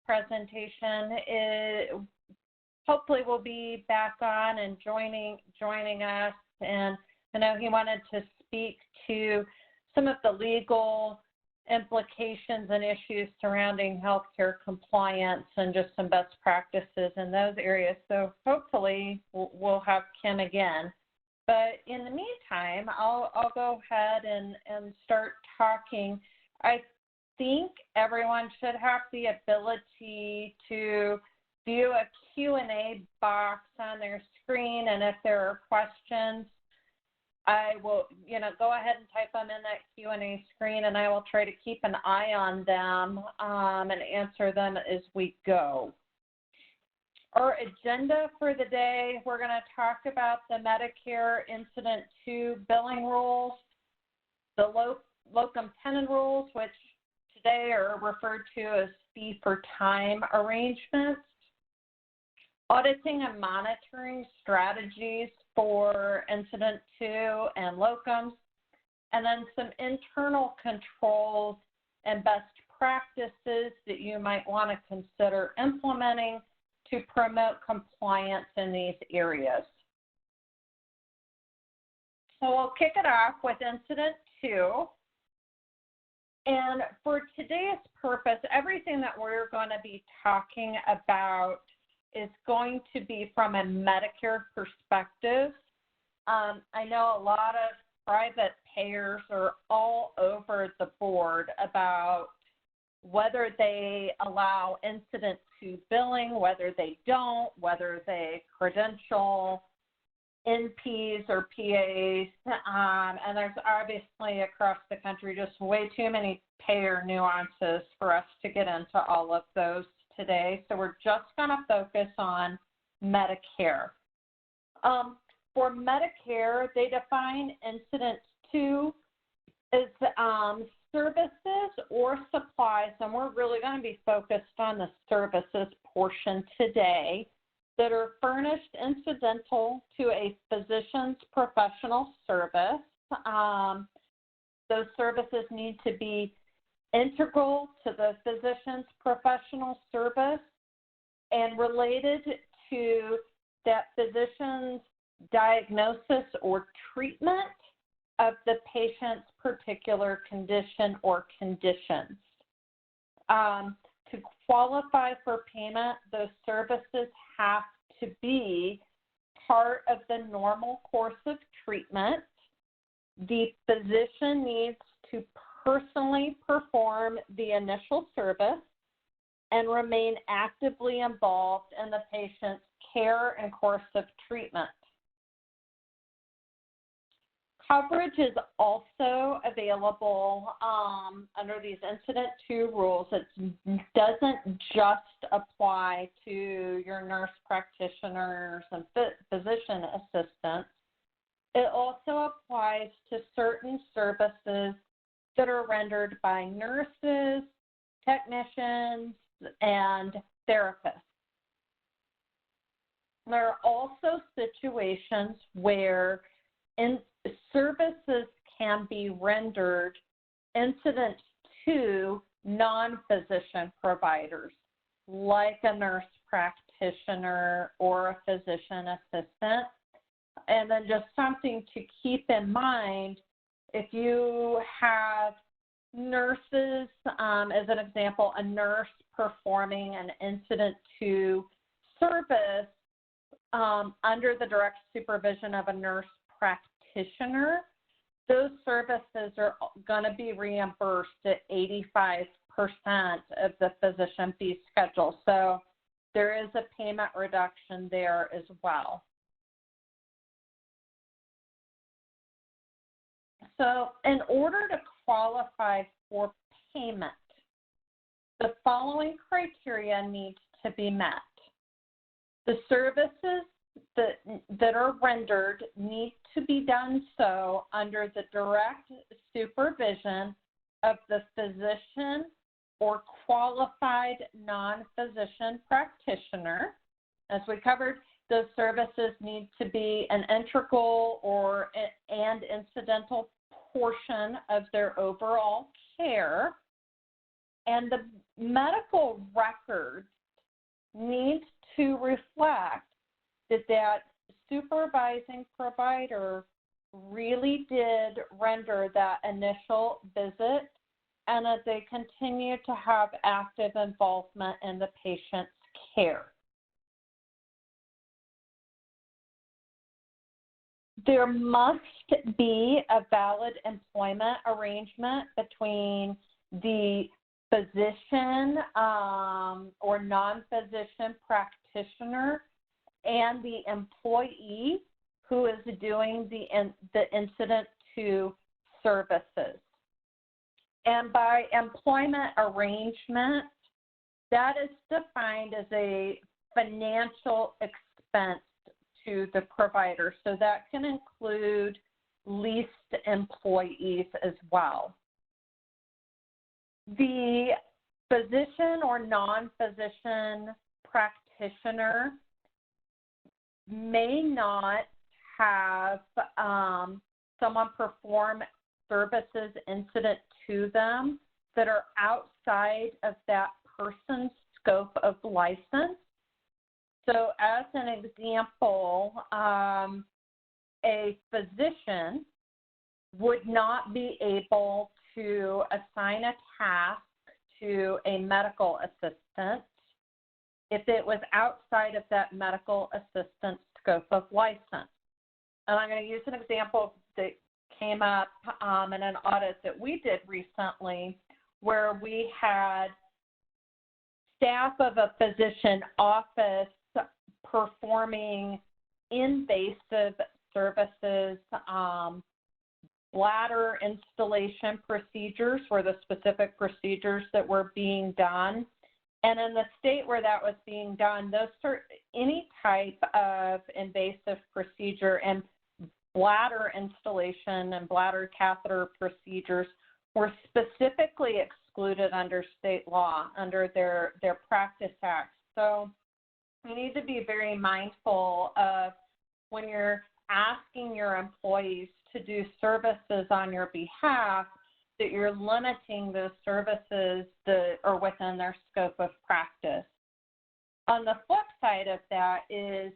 presentation hopefully will be back on and joining us. And I know he wanted to speak to some of the legal implications and issues surrounding healthcare compliance and just some best practices in those areas. So hopefully we'll have Kim again. But in the meantime, I'll go ahead and start talking. I think everyone should have the ability to view a Q&A box on their screen, and if there are questions, I will, go ahead and type them in that Q&A screen, and I will try to keep an eye on them and answer them as we go. Our agenda for the day, we're going to talk about the Medicare Incident 2 billing rules, the Locum Tenens rules, which today are referred to as fee-for-time arrangements, auditing and monitoring strategies for Incident 2 and locums, and then some internal controls and best practices that you might want to consider implementing to promote compliance in these areas. So we'll kick it off with Incident 2. And for today's purpose, everything that we're going to be talking about is going to be from a Medicare perspective. I know a lot of private payers are all over the board about whether they allow Incident 2 billing, whether they don't, whether they credential NPs or PAs, and there's obviously across the country just way too many payer nuances for us to get into all of those today. So we're just going to focus on Medicare. For Medicare, they define Incident 2 as services or supplies, and we're really going to be focused on the services portion today, that are furnished incidental to a physician's professional service. Those services need to be integral to the physician's professional service and related to that physician's diagnosis or treatment of the patient's particular condition or conditions. To qualify for payment, those services have to be part of the normal course of treatment. The physician needs to personally perform the initial service and remain actively involved in the patient's care and course of treatment. Coverage is also available under these Incident 2 rules. It doesn't just apply to your nurse practitioners and physician assistants. It also applies to certain services that are rendered by nurses, technicians, and therapists. There are also situations where services can be rendered incident to non-physician providers, like a nurse practitioner or a physician assistant. And then just something to keep in mind, if you have nurses, as an example, a nurse performing an incident to service under the direct supervision of a nurse practitioner, those services are going to be reimbursed at 85% of the physician fee schedule. So there is a payment reduction there as well. So in order to qualify for payment, the following criteria need to be met. The services that are rendered need to be done so under the direct supervision of the physician or qualified non-physician practitioner. As we covered, those services need to be an integral and incidental portion of their overall care. And the medical records need to reflect that that supervising provider really did render that initial visit and that they continue to have active involvement in the patient's care. There must be a valid employment arrangement between the physician or non-physician practitioner and the employee who is doing the incident to services. And by employment arrangement, that is defined as a financial expense to the provider. So that can include leased employees as well. The physician or non-physician practitioner may not have someone perform services incident to them that are outside of that person's scope of license. So as an example, a physician would not be able to assign a task to a medical assistant if it was outside of that medical assistant's scope of license. And I'm going to use an example that came up in an audit that we did recently, where we had staff of a physician office performing invasive services. Bladder installation procedures were the specific procedures that were being done. And in the state where that was being done, any type of invasive procedure and bladder installation and bladder catheter procedures were specifically excluded under state law, under their Practice Act. So you need to be very mindful of when you're asking your employees to do services on your behalf, that you're limiting those services that are within their scope of practice. On the flip side of that is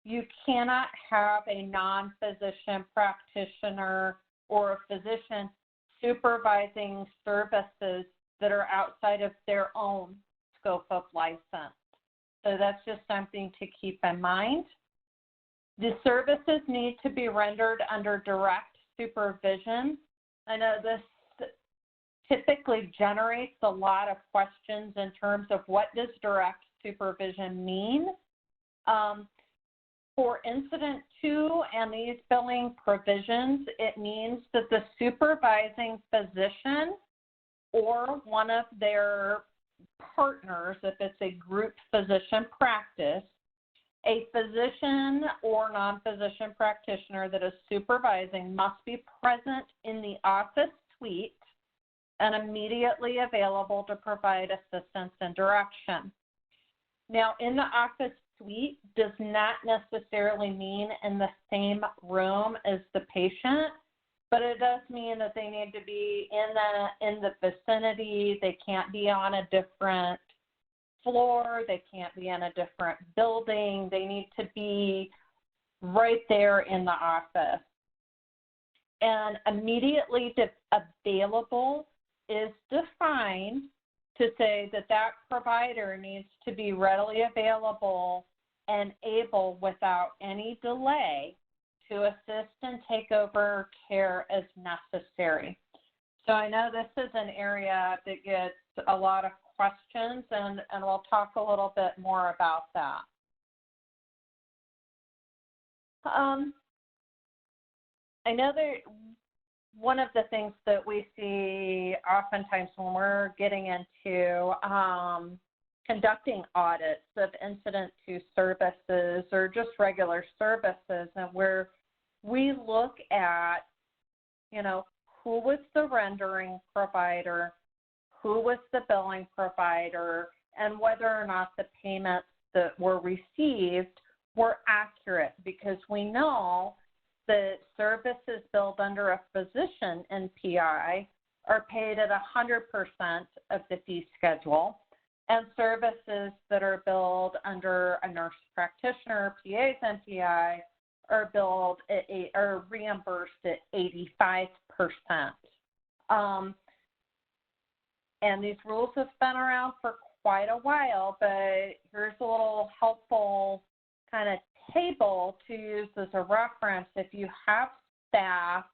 you cannot have a non-physician practitioner or a physician supervising services that are outside of their own scope of license. So that's just something to keep in mind. The services need to be rendered under direct supervision. I know this typically generates a lot of questions in terms of what does direct supervision mean. For incident to and these billing provisions, it means that the supervising physician or one of their partners, if it's a group physician practice, a physician or non-physician practitioner that is supervising must be present in the office suite and immediately available to provide assistance and direction. Now, in the office suite does not necessarily mean in the same room as the patient, but it does mean that they need to be in the vicinity. They can't be on a different floor. They can't be in a different building. They need to be right there in the office. And immediately available is defined to say that that provider needs to be readily available and able without any delay to assist and take over care as necessary. So I know this is an area that gets a lot of questions, and we'll talk a little bit more about that. I know that one of the things that we see oftentimes when we're getting into conducting audits of incident to services or just regular services, and where we look at, who was the rendering provider, who was the billing provider, and whether or not the payments that were received were accurate, because we know that services billed under a physician NPI are paid at 100% of the fee schedule, and services that are billed under a nurse practitioner, PA's NPI, are billed at are reimbursed at 85%. And these rules have been around for quite a while, but here's a little helpful kind of table to use as a reference if you have staff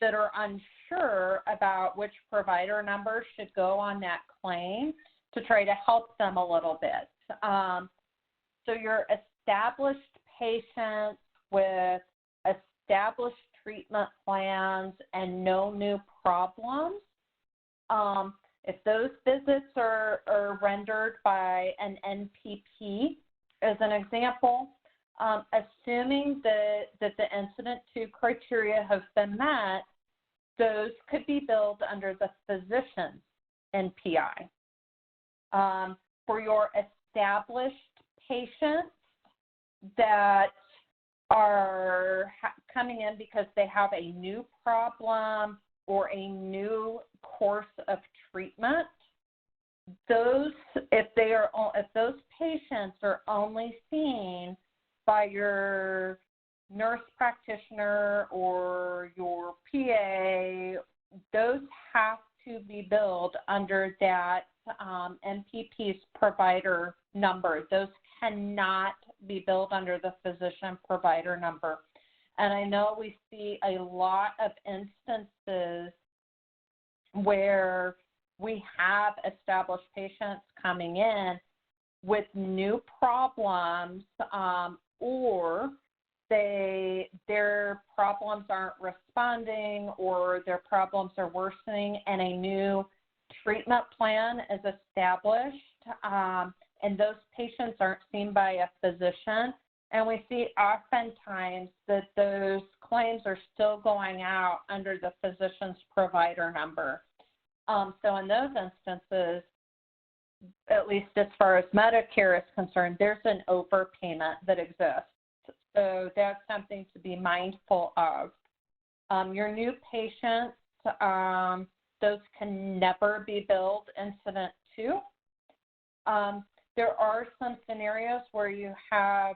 that are unsure about which provider number should go on that claim, to try to help them a little bit. So your established patients with established treatment plans and no new problems, if those visits are rendered by an NPP, as an example, assuming that the incident 2 criteria have been met, those could be billed under the physician's NPI. For your established patients that are coming in because they have a new problem or a new course of treatment, if those patients are only seen by your nurse practitioner or your PA, those have to be billed under that NPP's provider number. Those cannot be billed under the physician provider number. And I know we see a lot of instances where we have established patients coming in with new problems, or their problems aren't responding, or their problems are worsening, and a new treatment plan is established, and those patients aren't seen by a physician. And we see oftentimes that those claims are still going out under the physician's provider number. So in those instances, at least as far as Medicare is concerned, there's an overpayment that exists. So that's something to be mindful of. Your new patients, those can never be billed incident 2. There are some scenarios where you have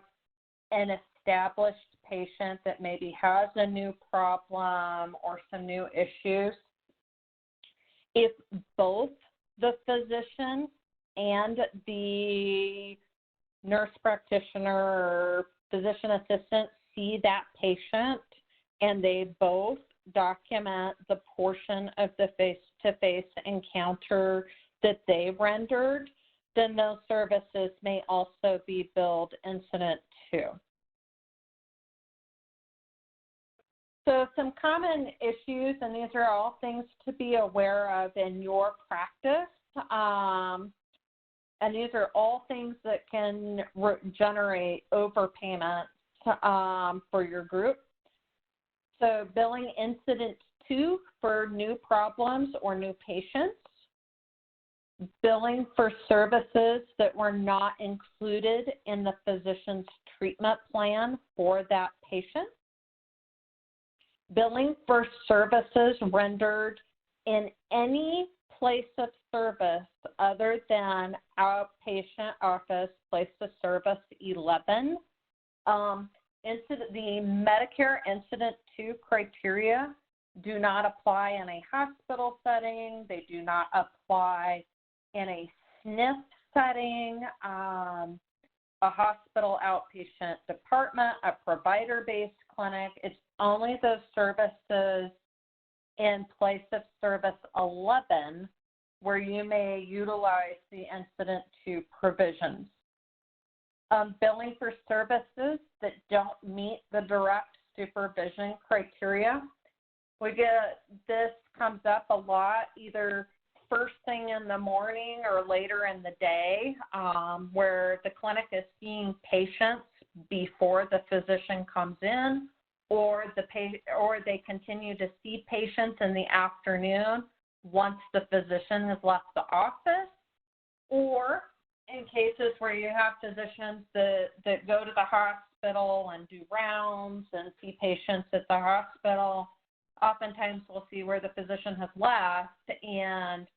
an established patient that maybe has a new problem or some new issues. If both the physician and the nurse practitioner or physician assistant see that patient and they both document the portion of the face-to-face encounter that they rendered, then those services may also be billed incident 2. So some common issues, and these are all things to be aware of in your practice, and these are all things that can generate overpayments for your group. So billing incident 2 for new problems or new patients, billing for services that were not included in the physician's treatment plan for that patient, billing for services rendered in any place of service other than outpatient office place of service 11. The Medicare Incident 2 criteria do not apply in a hospital setting. They do not apply in a SNF setting, a hospital outpatient department, a provider-based clinic. It's only those services in place of service 11 where you may utilize the Incident 2 provisions. Billing for services that don't meet the direct supervision criteria. This comes up a lot either first thing in the morning or later in the day, where the clinic is seeing patients before the physician comes in, or they continue to see patients in the afternoon once the physician has left the office, or in cases where you have physicians that go to the hospital and do rounds and see patients at the hospital, oftentimes we'll see where the physician has left and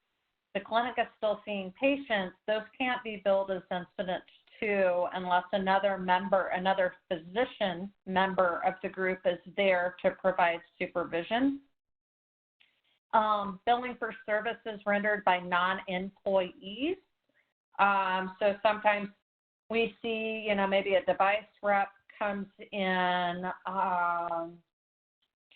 the clinic is still seeing patients. Those can't be billed as incident 2 unless another physician member of the group is there to provide supervision. Billing for services rendered by non-employees. So sometimes we see, maybe a device rep comes in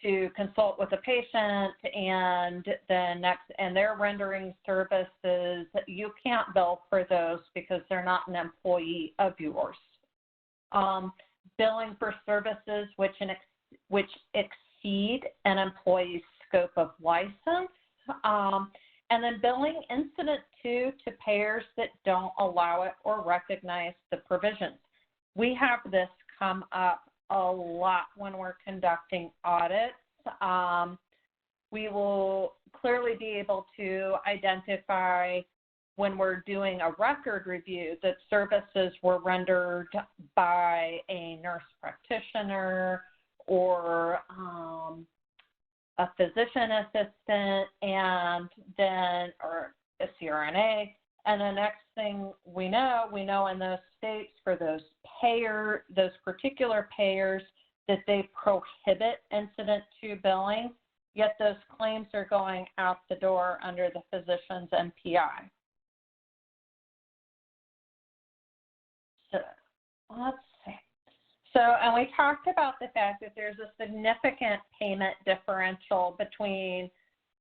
to consult with a patient, and they're rendering services. You can't bill for those because they're not an employee of yours. Billing for services which exceed an employee's scope of license, and then billing incident 2 to payers that don't allow it or recognize the provisions. We have this come up a lot when we're conducting audits. We will clearly be able to identify when we're doing a record review that services were rendered by a nurse practitioner or a physician assistant, or a CRNA, and the next thing we know in those states for those particular payers that they prohibit incident 2 billing, yet those claims are going out the door under the physician's NPI. So let's see. So, and we talked about the fact that there's a significant payment differential between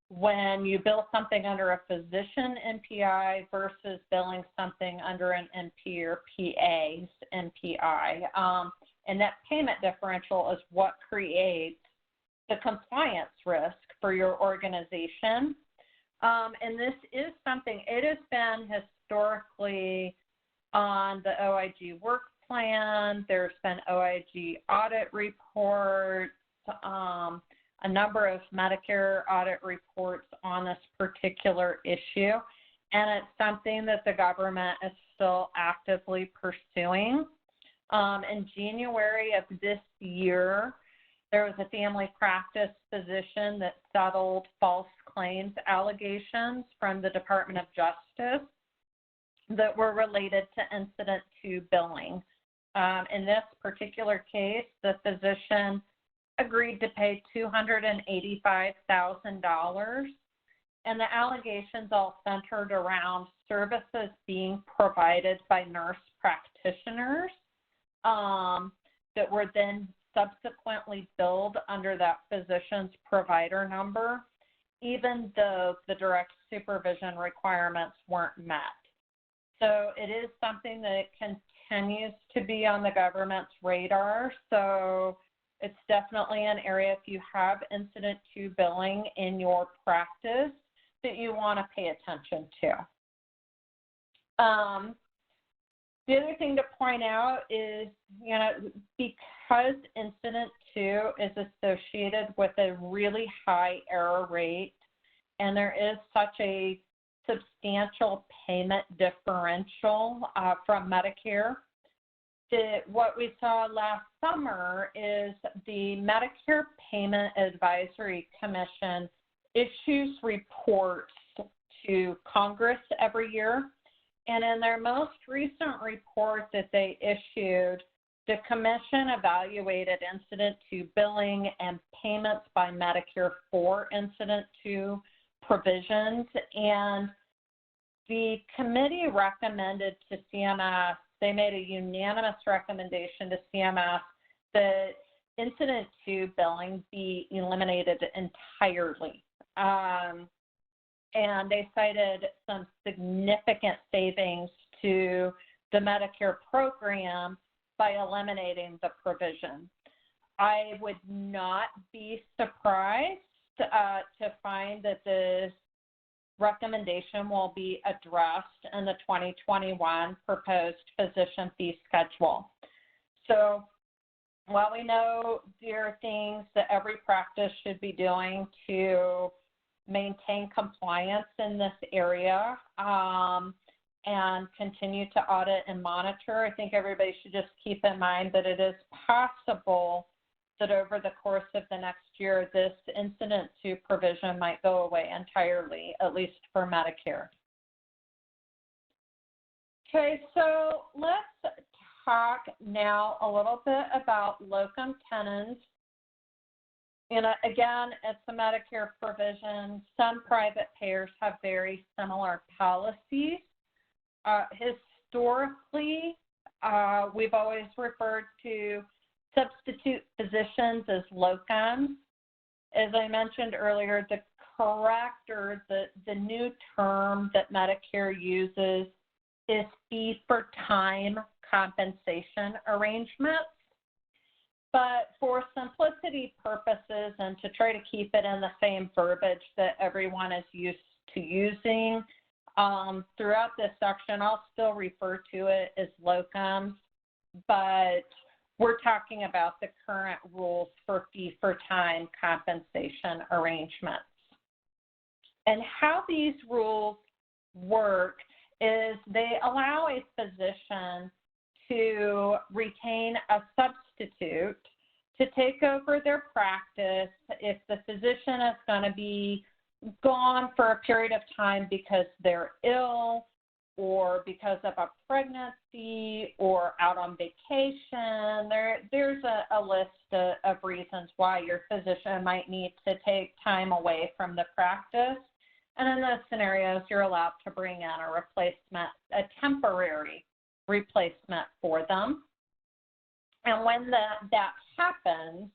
when you bill something under a physician NPI versus billing something under an NP or PA's NPI. And that payment differential is what creates the compliance risk for your organization. And this is something, it has been historically on the OIG work plan. There's been OIG audit reports, a number of Medicare audit reports on this particular issue, and it's something that the government is still actively pursuing. In January of this year, there was a family practice physician that settled false claims allegations from the Department of Justice that were related to incident 2 billing. In this particular case, the physician agreed to pay $285,000, and the allegations all centered around services being provided by nurse practitioners that were then subsequently billed under that physician's provider number, even though the direct supervision requirements weren't met. So it is something that continues to be on the government's radar. So it's definitely an area, if you have incident 2 billing in your practice, that you want to pay attention to. The other thing to point out is, because incident 2 is associated with a really high error rate, and there is such a substantial payment differential from Medicare, what we saw last summer is the Medicare Payment Advisory Commission issues reports to Congress every year. And in their most recent report that they issued, the commission evaluated incident 2 billing and payments by Medicare for incident 2 provisions. And the committee recommended to CMS, they made a unanimous recommendation to CMS that incident 2 billing be eliminated entirely. And they cited some significant savings to the Medicare program by eliminating the provision. I would not be surprised to find that this recommendation will be addressed in the 2021 proposed physician fee schedule. So while we know there are things that every practice should be doing to maintain compliance in this area and continue to audit and monitor, I think everybody should just keep in mind that it is possible that over the course of the next year, this incident to provision might go away entirely, at least for Medicare. Okay, so let's talk now a little bit about locum tenens. And again, it's a Medicare provision. Some private payers have very similar policies. Historically, we've always referred to substitute physicians as locums. As I mentioned earlier, the correct or the new term that Medicare uses is fee-for-time compensation arrangements. But for simplicity purposes and to try to keep it in the same verbiage that everyone is used to using, throughout this section, I'll still refer to it as locums, but we're talking about the current rules for fee-for-time compensation arrangements. And how these rules work is they allow a physician to retain a substitute to take over their practice if the physician is going to be gone for a period of time because they're ill or because of a pregnancy or out on vacation. There's a list of reasons why your physician might need to take time away from the practice. And in those scenarios, you're allowed to bring in a replacement, a temporary replacement for them. And when that happens,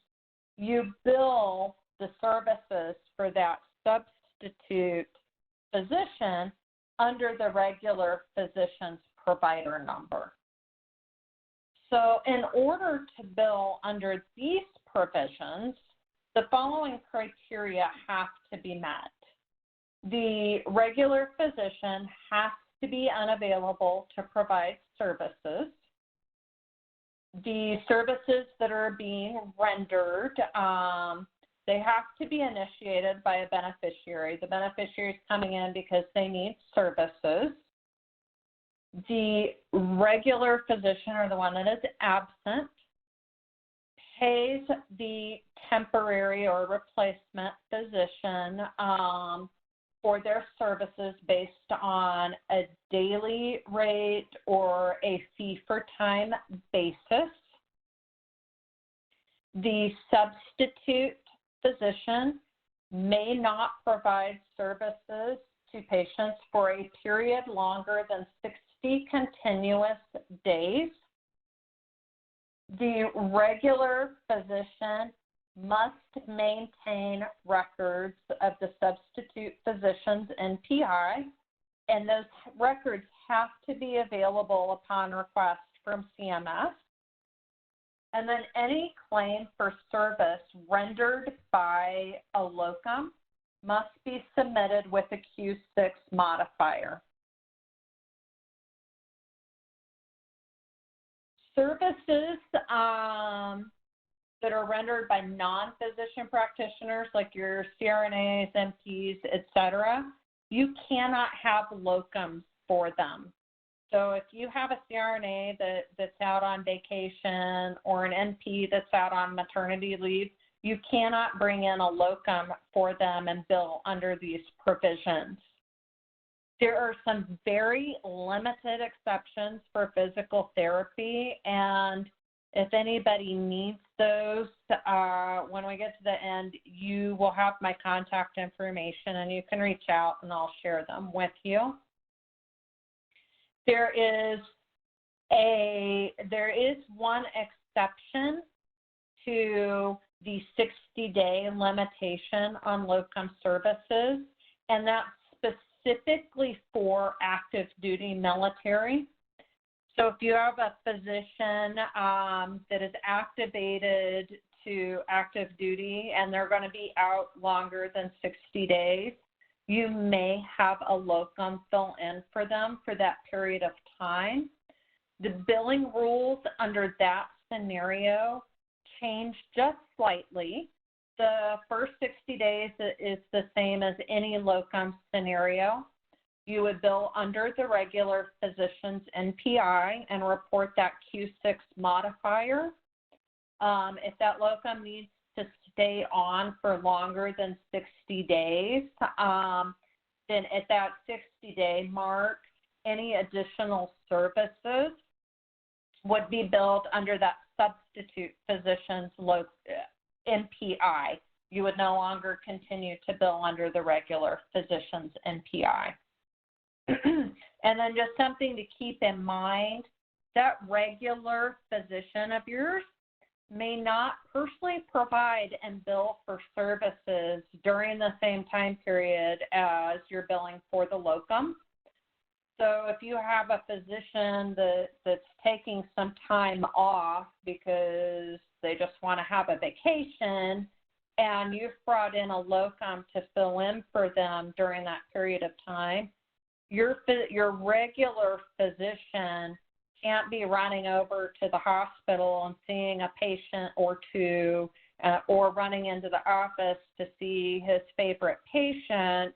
you bill the services for that substitute physician under the regular physician's provider number. So in order to bill under these provisions, the following criteria have to be met. The regular physician has to be unavailable to provide services. The services that are being rendered, they have to be initiated by a beneficiary. The beneficiary is coming in because they need services. The regular physician, or the one that is absent, pays the temporary or replacement physician for their services based on a daily rate or a fee-for-time basis. The substitute physician may not provide services to patients for a period longer than 60 continuous days. The regular physician must maintain records of the substitute physician's NPI, and those records have to be available upon request from CMS. And then any claim for service rendered by a locum must be submitted with a Q6 modifier. Services that are rendered by non-physician practitioners like your CRNAs, NPs, et cetera, you cannot have locums for them. So if you have a CRNA that's out on vacation or an NP that's out on maternity leave, you cannot bring in a locum for them and bill under these provisions. There are some very limited exceptions for physical therapy, and if anybody needs those, when we get to the end, you will have my contact information and you can reach out and I'll share them with you. There is one exception to the 60-day limitation on locum services, and that's specifically for active duty military. So if you have a physician that is activated to active duty and they're going to be out longer than 60 days, you may have a locum fill in for them for that period of time. The billing rules under that scenario change just slightly. The first 60 days is the same as any locum scenario. You would bill under the regular physician's NPI and report that Q6 modifier. If that locum needs to stay on for longer than 60 days, then at that 60-day mark, any additional services would be billed under that substitute physician's NPI. You would no longer continue to bill under the regular physician's NPI. And then just something to keep in mind, that regular physician of yours may not personally provide and bill for services during the same time period as you're billing for the locum. So if you have a physician that's taking some time off because they just want to have a vacation, and you've brought in a locum to fill in for them during that period of time, your regular physician can't be running over to the hospital and seeing a patient or two, or running into the office to see his favorite patient,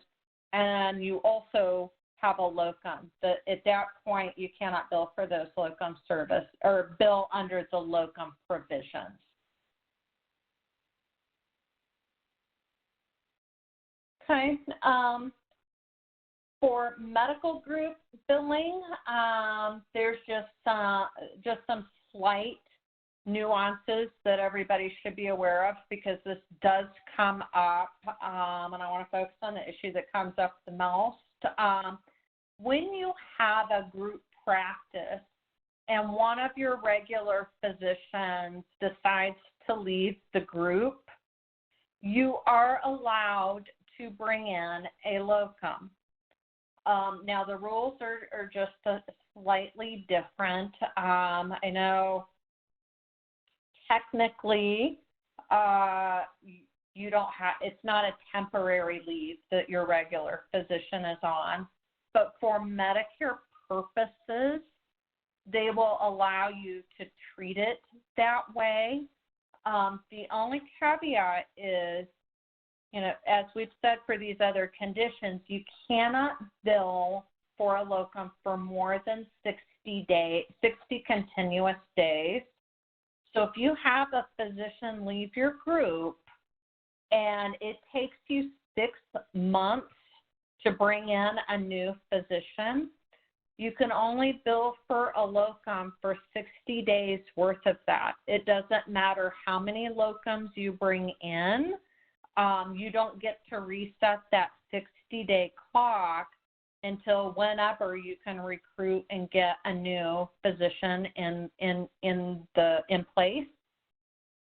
and you also have a locum. At that point, you cannot bill for those locum service or bill under the locum provisions. Okay. For medical group billing, there's just some slight nuances that everybody should be aware of, because this does come up, and I want to focus on the issue that comes up the most. When you have a group practice and one of your regular physicians decides to leave the group, you are allowed to bring in a locum. Now, the rules are just slightly different. I know technically you don't have, it's not a temporary leave that your regular physician is on, but for Medicare purposes, they will allow you to treat it that way. The only caveat is, you know, as we've said for these other conditions, you cannot bill for a locum for more than 60 continuous days. So if you have a physician leave your group and it takes you 6 months to bring in a new physician, you can only bill for a locum for 60 days worth of that. It doesn't matter how many locums you bring in. You don't get to reset that 60-day clock until whenever you can recruit and get a new physician in place.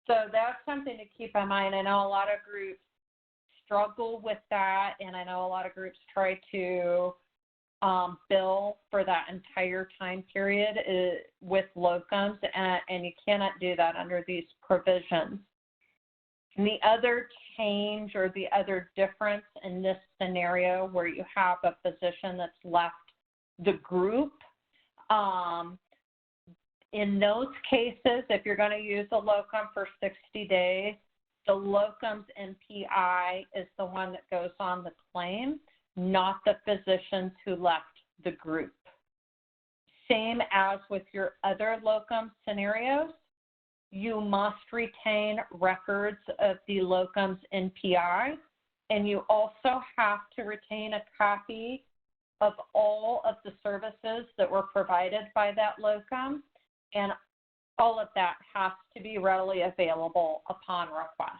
So that's something to keep in mind. I know a lot of groups struggle with that, and I know a lot of groups try to bill for that entire time period with locums, and you cannot do that under these provisions. And the other change or the other difference in this scenario where you have a physician that's left the group, in those cases, if you're going to use a locum for 60 days, the locum's NPI is the one that goes on the claim, not the physicians who left the group. Same as with your other locum scenarios, you must retain records of the locum's NPI, and you also have to retain a copy of all of the services that were provided by that locum, and all of that has to be readily available upon request.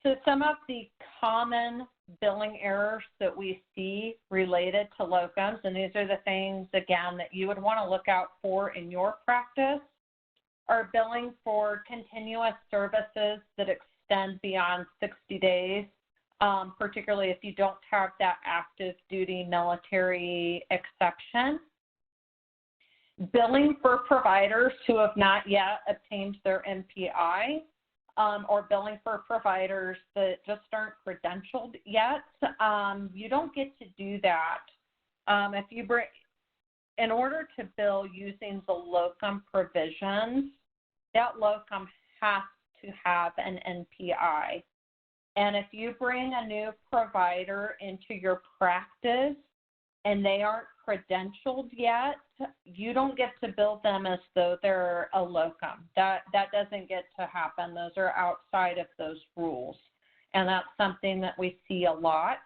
So some of the common billing errors that we see related to locums, and these are the things, again, that you would want to look out for in your practice, are billing for continuous services that extend beyond 60 days, particularly if you don't have that active duty military exception. Billing for providers who have not yet obtained their MPI, or billing for providers that just aren't credentialed yet. You don't get to do that. If you bring, in order to bill using the locum provisions, that locum has to have an NPI. And if you bring a new provider into your practice and they aren't credentialed yet, you don't get to bill them as though they're a locum. That doesn't get to happen. Those are outside of those rules, and that's something that we see a lot.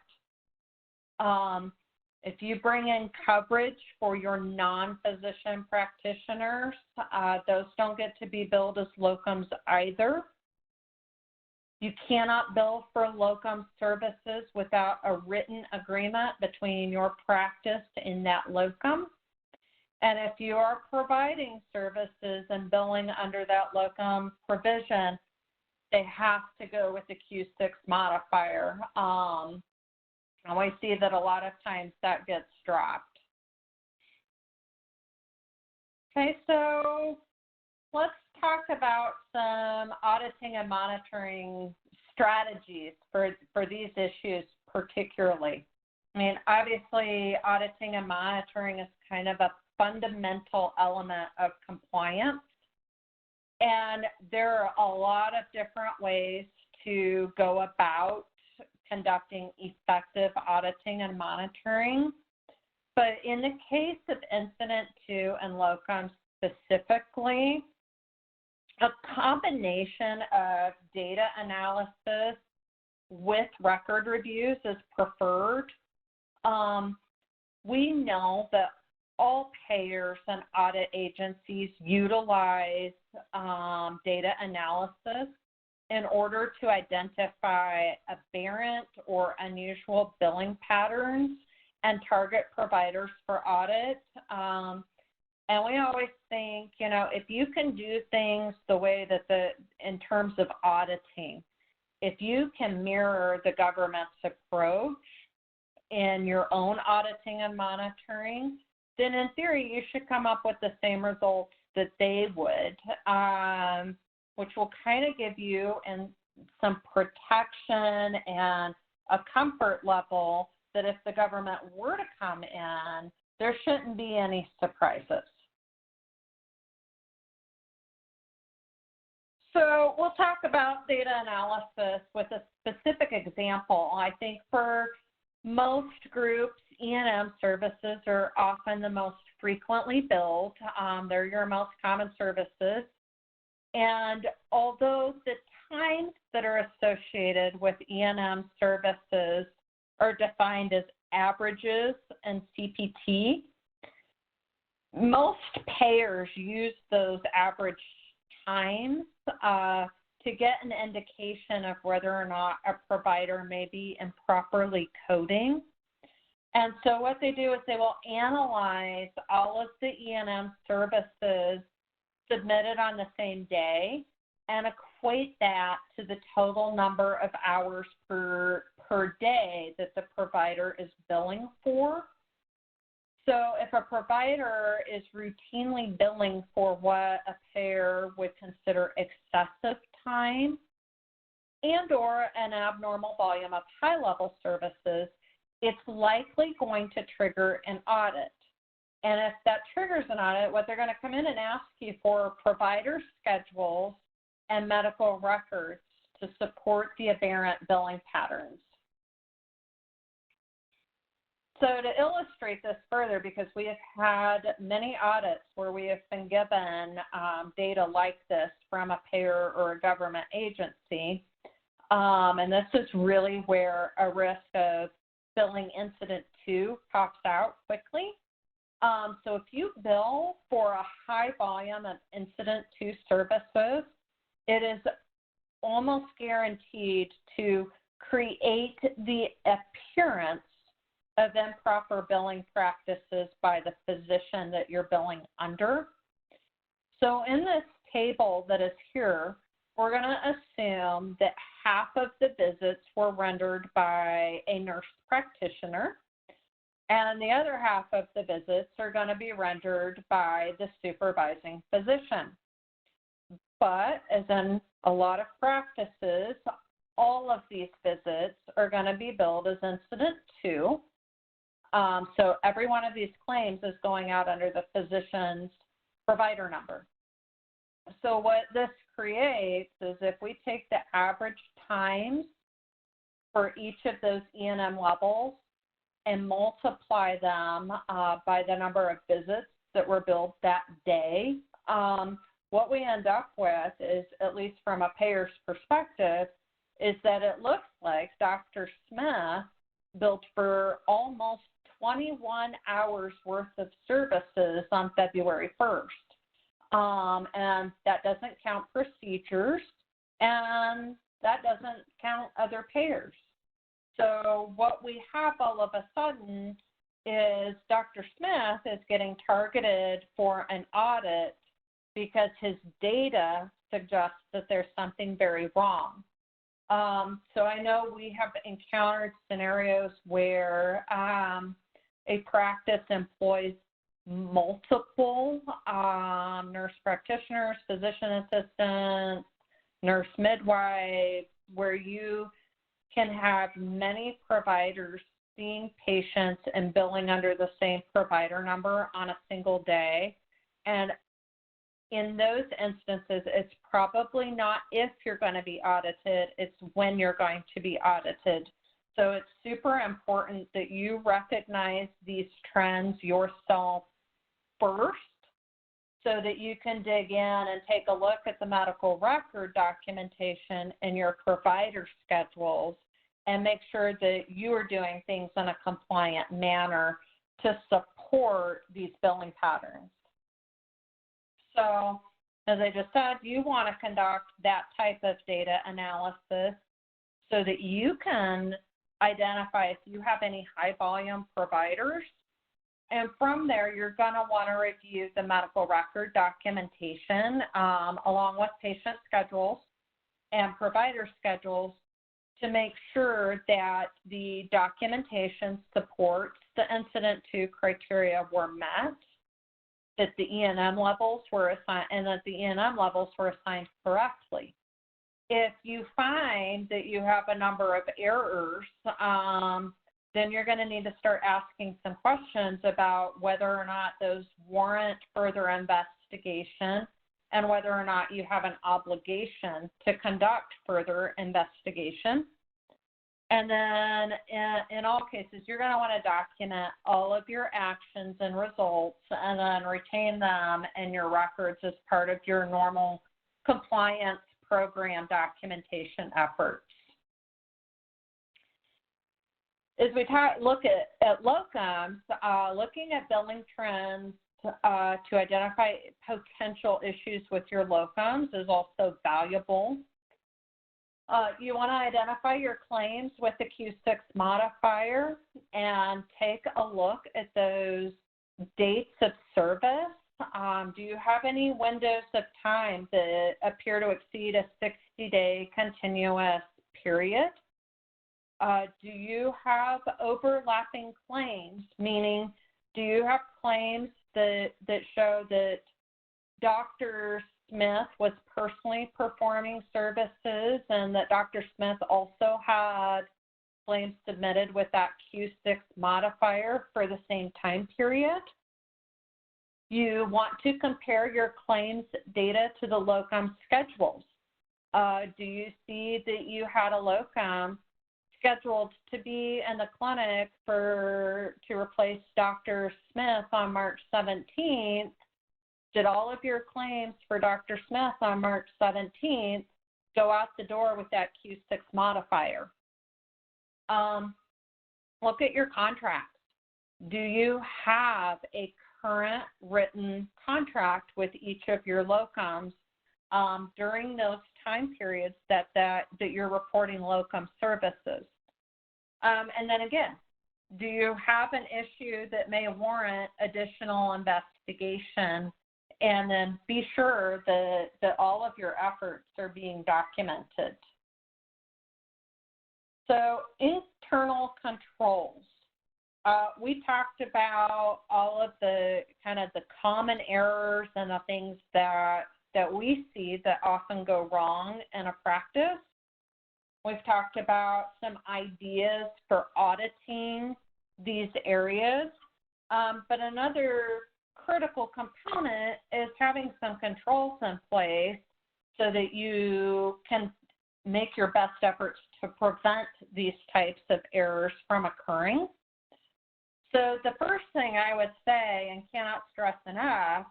If you bring in coverage for your non-physician practitioners, those don't get to be billed as locums either. You cannot bill for locum services without a written agreement between your practice and that locum. And if you are providing services and billing under that locum provision, they have to go with the Q6 modifier. And we see that a lot of times that gets dropped. Okay, so let's talk about some auditing and monitoring strategies for these issues particularly. I mean, obviously, auditing and monitoring is kind of a fundamental element of compliance. And there are a lot of different ways to go about conducting effective auditing and monitoring. But in the case of Incident 2 and locums specifically, a combination of data analysis with record reviews is preferred. We know that all payers and audit agencies utilize data analysis in order to identify aberrant or unusual billing patterns and target providers for audit. And we always think, you know, if you can do things the way that in terms of auditing, if you can mirror the government's approach in your own auditing and monitoring, then in theory you should come up with the same results that they would, which will kind of give you some protection and a comfort level that if the government were to come in, there shouldn't be any surprises. So we'll talk about data analysis with a specific example. I think for most groups, E&M services are often the most frequently billed. They're your most common services. And although the times that are associated with E&M services are defined as averages and CPT, most payers use those average times to get an indication of whether or not a provider may be improperly coding. And so what they do is they will analyze all of the E&M services submitted on the same day and equate that to the total number of hours per day that the provider is billing for. So if a provider is routinely billing for what a payer would consider excessive time and or an abnormal volume of high-level services, it's likely going to trigger an audit. And if that triggers an audit, what they're going to come in and ask you for are provider schedules and medical records to support the aberrant billing patterns. So to illustrate this further, because we have had many audits where we have been given data like this from a payer or a government agency, and this is really where a risk of billing Incident 2 pops out quickly. So if you bill for a high volume of Incident 2 services, it is almost guaranteed to create the appearance of improper billing practices by the physician that you're billing under. So in this table that is here, we're going to assume that half of the visits were rendered by a nurse practitioner, and the other half of the visits are going to be rendered by the supervising physician. But as in a lot of practices, all of these visits are going to be billed as Incident 2. So every one of these claims is going out under the physician's provider number. So what this creates is if we take the average times for each of those E&M levels and multiply them by the number of visits that were billed that day, what we end up with is, at least from a payer's perspective, is that it looks like Dr. Smith billed for almost 21 hours worth of services on February 1st. And that doesn't count procedures, and that doesn't count other payers. So what we have all of a sudden is Dr. Smith is getting targeted for an audit because his data suggests that there's something very wrong. So I know we have encountered scenarios where a practice employs multiple nurse practitioners, physician assistants, nurse midwives, where you can have many providers seeing patients and billing under the same provider number on a single day. And in those instances, it's probably not if you're going to be audited, it's when you're going to be audited. So it's super important that you recognize these trends yourself first so that you can dig in and take a look at the medical record documentation and your provider schedules and make sure that you are doing things in a compliant manner to support these billing patterns. So, as I just said, you want to conduct that type of data analysis so that you can identify if you have any high volume providers. And from there, you're going to want to review the medical record documentation along with patient schedules and provider schedules to make sure that the documentation supports the incident to criteria were met, that the E&M levels were assigned, and that the E&M levels were assigned correctly. If you find that you have a number of errors, then you're going to need to start asking some questions about whether or not those warrant further investigation and whether or not you have an obligation to conduct further investigation. And then in all cases, you're going to want to document all of your actions and results and then retain them in your records as part of your normal compliance program documentation efforts. As we look at locums, looking at billing trends to identify potential issues with your locums is also valuable. You want to identify your claims with the Q6 modifier and take a look at those dates of service. Do you have any windows of time that appear to exceed a 60-day continuous period? Do you have overlapping claims, meaning do you have claims that show that Dr. Smith was personally performing services and that Dr. Smith also had claims submitted with that Q6 modifier for the same time period? You want to compare your claims data to the locum schedules. Do you see that you had a locum scheduled to be in the clinic to replace Dr. Smith on March 17th? Did all of your claims for Dr. Smith on March 17th go out the door with that Q6 modifier? Look at your contracts. Do you have a current written contract with each of your locums during those time periods that you're reporting locum services? And then again, do you have an issue that may warrant additional investigation? And then be sure that all of your efforts are being documented. So internal controls. We talked about all of the kind of the common errors and the things that we see that often go wrong in a practice. We've talked about some ideas for auditing these areas, but another critical component is having some controls in place so that you can make your best efforts to prevent these types of errors from occurring. So the first thing I would say, and cannot stress enough,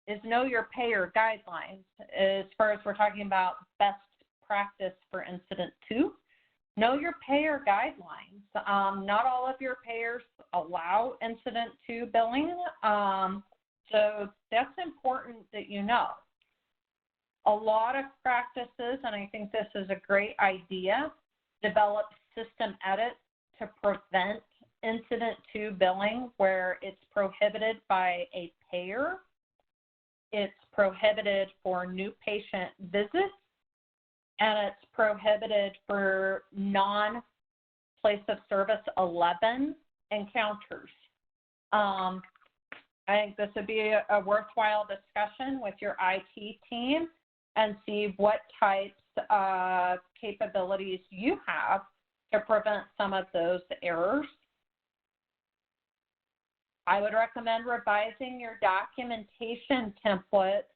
is know your payer guidelines. As far as we're talking about best practice for Incident 2, know your payer guidelines. Not all of your payers allow Incident 2 billing, so that's important that you know. A lot of practices, and I think this is a great idea, develop system edits to prevent Incident 2 billing where it's prohibited by a payer, it's prohibited for new patient visits, and it's prohibited for non-place of service 11 encounters. I think this would be a worthwhile discussion with your IT team and see what types of capabilities you have to prevent some of those errors. I would recommend revising your documentation templates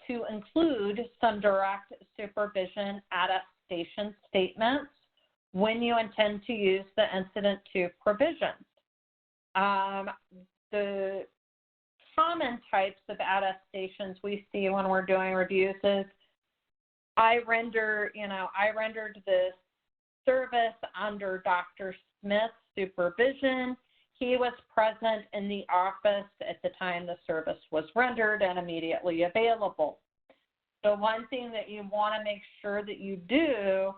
to include some direct supervision attestation statements when you intend to use the Incident 2 provisions. The common types of attestations we see when we're doing reviews is, I rendered this service under Dr. Smith's supervision. He was present in the office at the time the service was rendered and immediately available. So one thing that you want to make sure that you do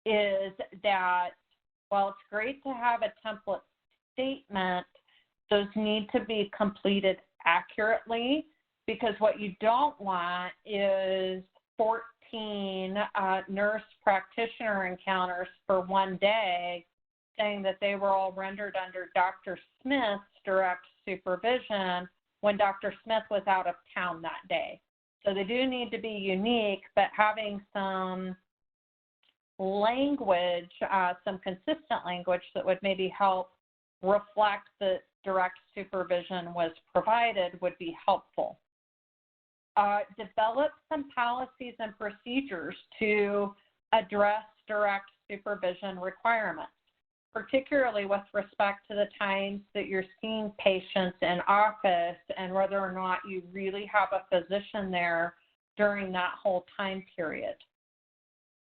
is that while it's great to have a template statement, those need to be completed accurately, because what you don't want is 14 nurse practitioner encounters for one day saying that they were all rendered under Dr. Smith's direct supervision when Dr. Smith was out of town that day. So they do need to be unique, but having some language, some consistent language that would maybe help reflect that direct supervision was provided would be helpful. Develop some policies and procedures to address direct supervision requirements, particularly with respect to the times that you're seeing patients in office and whether or not you really have a physician there during that whole time period.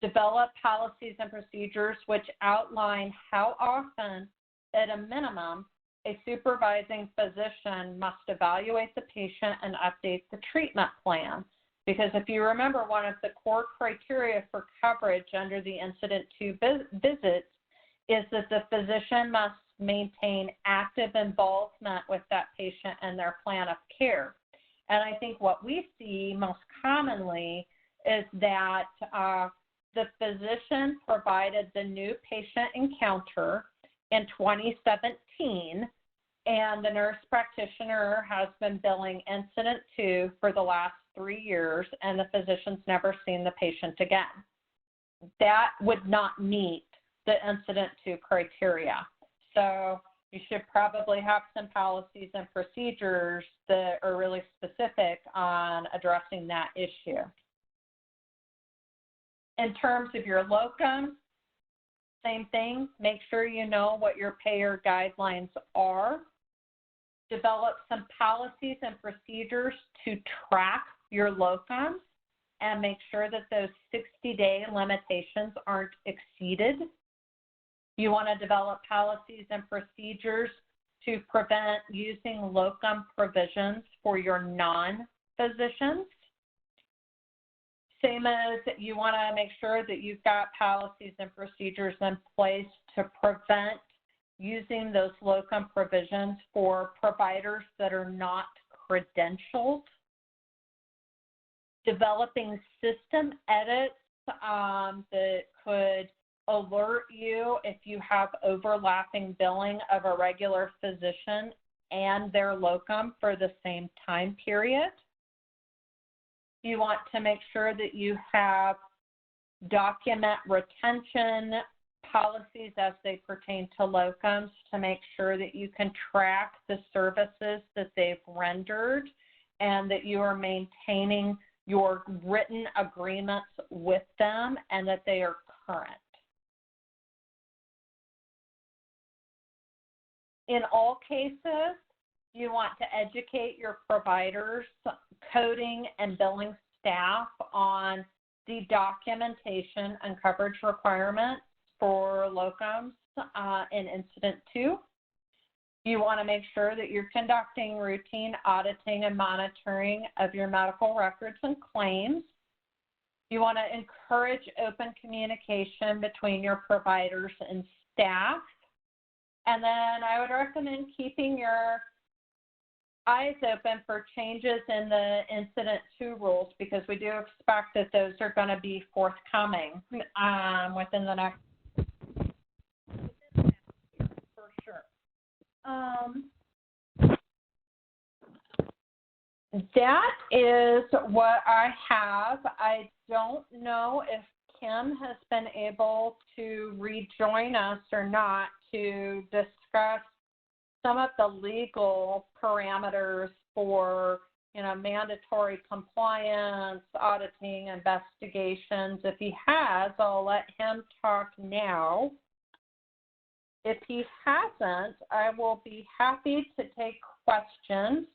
Develop policies and procedures which outline how often, at a minimum, a supervising physician must evaluate the patient and update the treatment plan. Because if you remember, one of the core criteria for coverage under the Incident 2 visits is that the physician must maintain active involvement with that patient and their plan of care. And I think what we see most commonly is that the physician provided the new patient encounter in 2017, and the nurse practitioner has been billing Incident 2 for the last 3 years, and the physician's never seen the patient again. That would not meet the Incident 2 criteria. So you should probably have some policies and procedures that are really specific on addressing that issue. In terms of your locums, same thing, make sure you know what your payer guidelines are. Develop some policies and procedures to track your locums and make sure that those 60-day limitations aren't exceeded. You want to develop policies and procedures to prevent using locum provisions for your non-physicians. Same as you want to make sure that you've got policies and procedures in place to prevent using those locum provisions for providers that are not credentialed. Developing system edits that could alert you if you have overlapping billing of a regular physician and their locum for the same time period. You want to make sure that you have document retention policies as they pertain to locums to make sure that you can track the services that they've rendered and that you are maintaining your written agreements with them and that they are current. In all cases, you want to educate your providers, coding, and billing staff on the documentation and coverage requirements for locums in Incident 2. You want to make sure that you're conducting routine auditing and monitoring of your medical records and claims. You want to encourage open communication between your providers and staff. And then I would recommend keeping your eyes open for changes in the Incident 2 rules, because we do expect that those are going to be forthcoming within the next for sure. That is what I have. I don't know if Kim has been able to rejoin us or not to discuss some of the legal parameters for, mandatory compliance, auditing, investigations. If he has, I'll let him talk now. If he hasn't, I will be happy to take questions.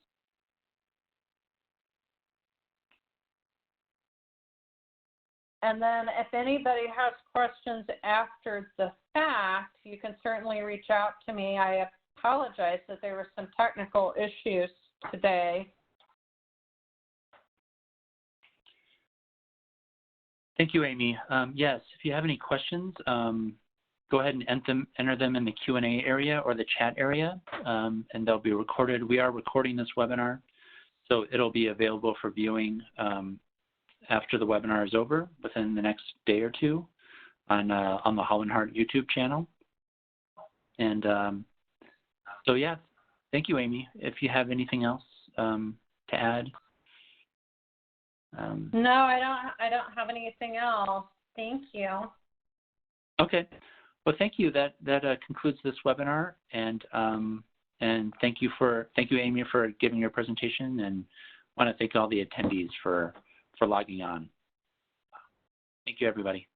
And then if anybody has questions after the fact, you can certainly reach out to me. I apologize that there were some technical issues today. Thank you, Amy. Yes, if you have any questions, go ahead and enter them in the Q&A area or the chat area, and they'll be recorded. We are recording this webinar, so it'll be available for viewing after the webinar is over, within the next day or two, on the Holland Hart YouTube channel. And so yeah, thank you, Amy. If you have anything else to add. No, I don't have anything else. Thank you. Okay. Well, thank you. That concludes this webinar, and thank you, Amy, for giving your presentation, and want to thank all the attendees for logging on. Thank you, everybody.